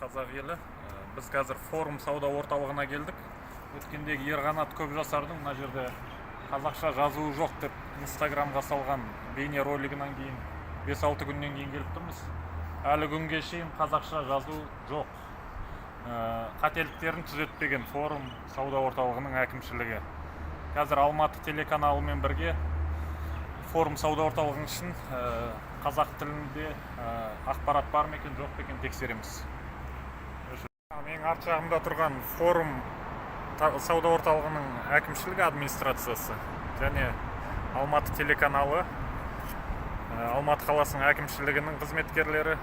қазақ елі. Біз қазір форум сауда орталығына келдік. Өткендегі Ерғанат Көпжасардың мына жерде қазақша жазуы жоқ деп Инстаграмға салған бейне ролигінен кейін 5-6 күннен кейін келіп тұрмыз. Әлі күнге шейін қазақша жазу жоқ. Қателіктерін түзетпеген форум сауда орталығының әкімшілігі. Қазір Алматы телеканалымен бірге форум сауда орталығының үшін қазақ тілінде ақпарат бар ма екен, жоқ па екен тексереміз. Менің арт жағымда тұрған форум сауда орталығының әкімшілігі администрациясы және Алматы телеканалы, Алматы қаласының әкімшілігінің қызметкерлері,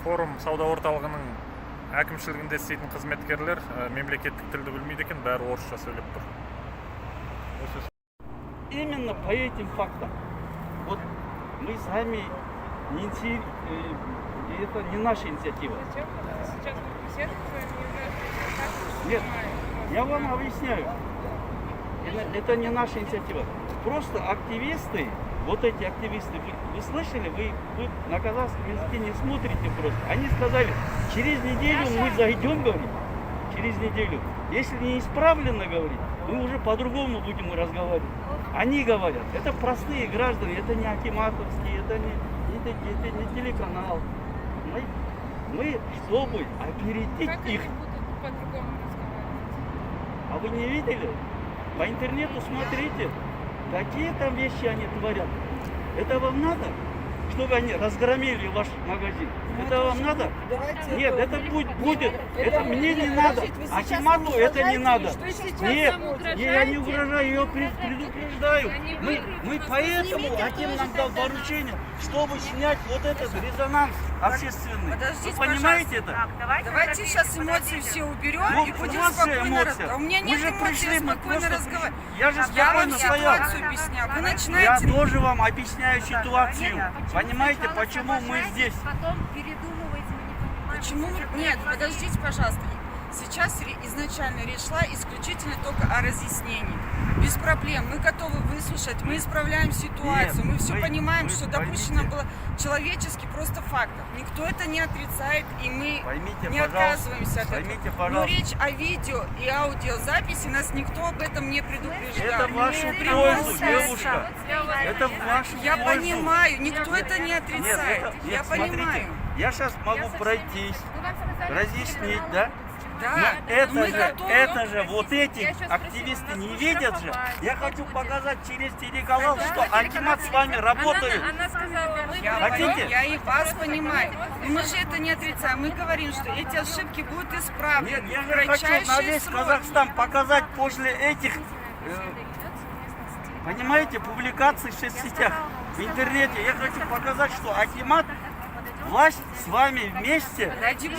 форум сауда орталығының әкімшілігінде істейтін қызметкерлер мемлекеттік тілді білмейді екен, бәрі орысша сөйлеп тұр. Именно по этим фактам. Вот мы сами это не наша инициатива. Сейчас вы беседуете, Нет, я вам объясняю. Это не наша инициатива. Просто активисты, вот эти активисты, вы слышали, вы на казахском языке не смотрите просто. Они сказали, через неделю мы зайдем, говорить, через неделю. Если не исправлено говорить, мы уже по-другому будем разговаривать. Они говорят, это простые граждане, это не акиматовские, это не телеканал. Мы чтобы опередить как их. они будут по-другому разговаривать? А вы не видели? По интернету смотрите, какие там вещи они творят. Это вам надо, чтобы они разгромили ваш магазин? Это вам надо? Нет, это будет. Это мне не надо. Акимату это не надо. Нет, я не угрожаю, я предупреждаю. Мы поэтому Аким нам дал поручение, чтобы снять вот этот резонанс общественный. Подождите, Вы понимаете это? Давайте сейчас эмоции все уберем Вот и будем ваши спокойно эмоции. разговаривать. У меня Мы нет же эмоций, пришли, я мы спокойно просто разговариваю. Я же Я вам спокойно стоял. ситуацию объясняю. Вы Я начинаете... тоже вам объясняю ситуацию. Понимаете, почему мы здесь? Потом передумываете, мы не понимаем. Почему? Нет, подождите, пожалуйста. Сейчас изначально речь шла исключительно только о разъяснении. Без проблем. Мы готовы выслушать, мы исправляем ситуацию. Нет, мы все понимаем, вы что допущено поймите. было человечески просто фактов. Никто это не отрицает, и мы Поймите, не пожалуйста, отказываемся от поймите, этого. Но пожалуйста. речь о видео и аудиозаписи, нас никто об этом не предупреждал. Это в вашу В прямом пользу, смысле. девушка. Это в вашу Я пользу. понимаю, никто это не Нет, отрицает. Я смотрите, понимаю. я сейчас могу пройтись, разъяснить, да? Да, Но мы готовы. это же вот эти активисты не видят же. Я хочу показать через телеканал, что Акимат с вами работает. Она сказала, мы Хотите? Я и вас понимаю. Но мы же это не отрицаем. Мы говорим, что эти ошибки будут исправлены. Нет, я в же хочу на кратчайшие весь сроки. Казахстан показать после этих, понимаете, публикаций в соцсетях, в интернете. Я хочу показать, что Акимат, власть с вами вместе Ради Бога.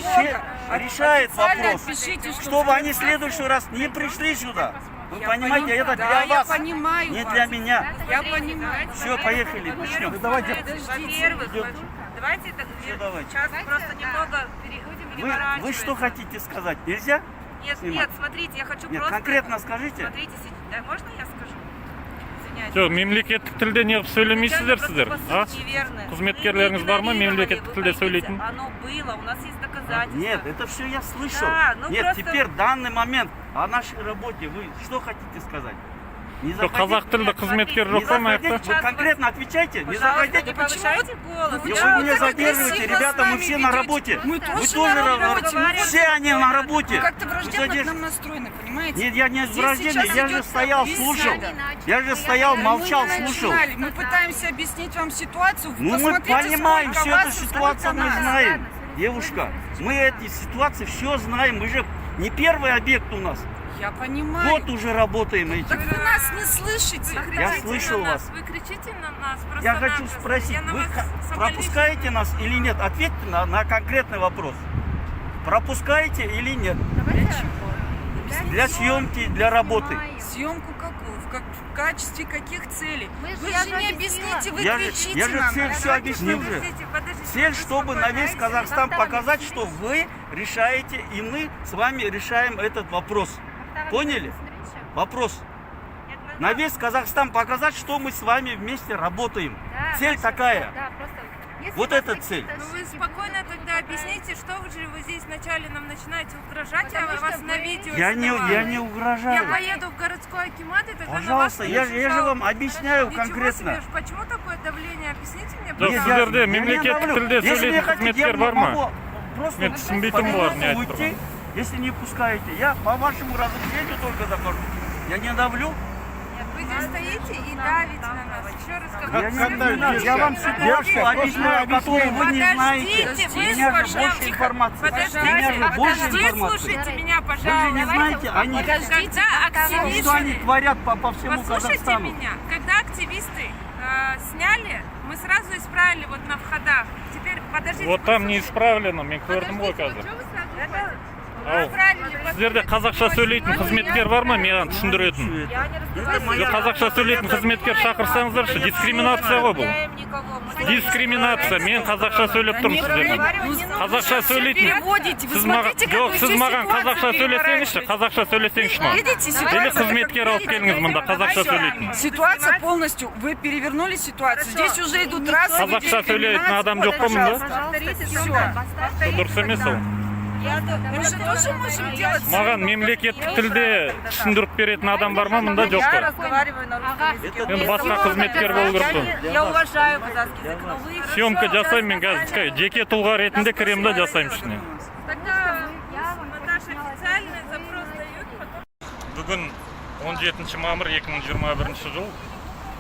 решает Официально вопрос, отпишите, что чтобы они в следующий раз не пришли сюда. Вы Я понимаете, это да, для я вас, понимаю не вас. для меня. Я понимаю. Все, поехали, начнем. Давайте. Во-первых, давайте давайте. сейчас просто немного будем переворачивать. Вы что хотите сказать? Нельзя? Нет, снимать? нет, смотрите, я хочу Нет, просто... конкретно скажите. Смотрите, да, можно я скажу? Извиняюсь. Жоқ, мемлекеттік тілде неғып сөйлемейсіздер сіздер? Қызметкерлеріңіз бар ма мемлекеттік тілде сөйлейтін? Оно было, у нас есть доказательства. Нет, это все я слышал. Да, ну Нет, просто- теперь в данный момент о нашей работе вы что хотите сказать? Не Жоқ, қазақ тілді қызметкер не жоқ па мына заходите, жақта? вы конкретно отвечайте, не Пожалуйста, заходите. не повышайте голос. И Почему вы меня так задерживаете, агрессивно ребята, с мы нами все на ведете? работе. Мы Вы тоже тоже на на работе, мы все они на работе. Вы как-то Вы враждебно к задерж- нам настроены, понимаете? Нет, я не Здесь враждебный, сейчас я же идет стоял, беседа. слушал. Я же стоял, Мы молчал, не слушал. начинали, мы пытаемся объяснить вам ситуацию. Ну мы Посмотрите, понимаем сколько всю вас эту и ситуацию, сколько мы нас. знаем. Девушка, мы эти ситуации все знаем, мы же не первый объект у нас. Я понимаю. Год уже работаем этим. Так вы нас не слышите. Я слышал вас. Вы кричите на нас просто. Я хочу спросить, вы пропускаете нас или нет? Ответьте на конкретный вопрос. Пропускаете или нет? Для съемки, для работы. Съемку какую? В качестве каких целей? Мы же- Вы я же же не объяснила. объясните, вы Я кричите же нам. цель все объяснил же. Цель, чтобы на весь Казахстан показать, что вы решаете, и мы с вами решаем этот вопрос. Поняли? Вопрос. На весь Казахстан показать, что мы с вами вместе работаем. Цель такая. Да, просто Вот эта цель. Ну вы спокойно тогда объясните, что же вы здесь вначале нам начинаете угрожать, а вас на видео Я снимают. не Я угрожаю. поеду в городской акимат и тогда Пожалуйста, на я вас же напишу вам жалобу. объясняю Ничего конкретно. себе, почему такое давление? Объясните мне, Жоқ, пожалуйста. сіздерде Я мемлекеттік не тілде давлю. Если не сөйлейтін хотите, я қызметкер бар ма? могу просто Мен түсінбейтін болар, не айтып уйти, тұрған. если не пускаете. Я по вашему разрешению только захожу. Я не давлю. Вы здесь стоите и давите на нас. Еще раз Я вам ситуацию объясняю, которую вы не знаете. Подождите, У меня же выслушайте. больше информации. У меня Подождите, же больше подождите, информации. слушайте меня, Вы же пожалуйста. не знаете, они, Когда что они активисты... творят по всему Послушайте Казахстану. меня. Когда активисты сняли, мы сразу исправили вот на входах. Теперь, подождите. Вот там не выслушайте. исправлено, мен көрдім ғой қазір. Ау, сіздерде қазақша сөйлейтін қызметкер бар ма, маған түсіндіретін? Жоқ, қазақша сөйлейтін қызметкер шақырсаңыздаршы, дискриминация ғой бұл. Дискриминация, мен қазақша сөйлеп тұрмын сіздермен. Қазақша сөйлейтін. Переводите, вы Сіз маған, смотрите, жоқ, какую сіз маған қазақша сөйлесеңізші, қазақша сөйлесеңізші маған. Видите, Или ситуация... қызметкер алып келіңіз мұнда қазақша сөйлейтін. Ситуация полностью, вы перевернули ситуацию. Здесь уже идут раз... Қазақша сөйлейтін адам жоқ қой мұнда? Дұрыс емес ол. Мы же тоже можем делать... Маған мемлекеттік тілде түсіндіріп беретін адам бар ма, мұнда жоқ қой. разговариваю на русском языке. Енді басқа қызметкер болу керек қой. Я уважаю казахский язык, но вы... Съемка жасаймын мен қазір жеке тұлға ретінде кіремін да жасаймын ішіне. Тогда Наташа официальный запрос дают, потом... Бүгін 17 мамыр 2021 жыл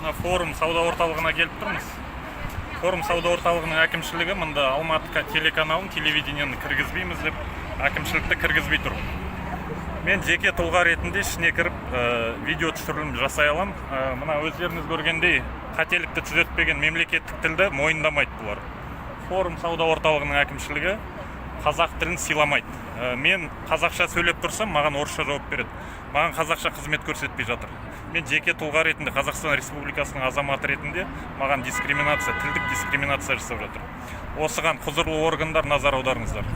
мына форум сауда орталығына келіп тұрмыз. Форум сауда орталығының әкімшілігі мында Алматы телеканалын, телевидениені кіргізбейміз деп әкімшілікті кіргізбей тұр. Мен жеке тұлға ретінде ішіне кіріп видео түсірілім жасай алам. Мына өздеріңіз көргендей қателікті түзетпеген мемлекеттік тілді мойындамайды бұлар. Форум сауда орталығының әкімшілігі қазақ тілін сыйламайды. Мен қазақша сөйлеп тұрсам, маған орысша жауап береді. Маған қазақша қызмет көрсетпей жатыр. Мен жеке тұлға ретінде Қазақстан Республикасының азаматы ретінде маған дискриминация, тілдік дискриминация жасап жатыр. Осыған құзырлы органдар назар аударыңыздар.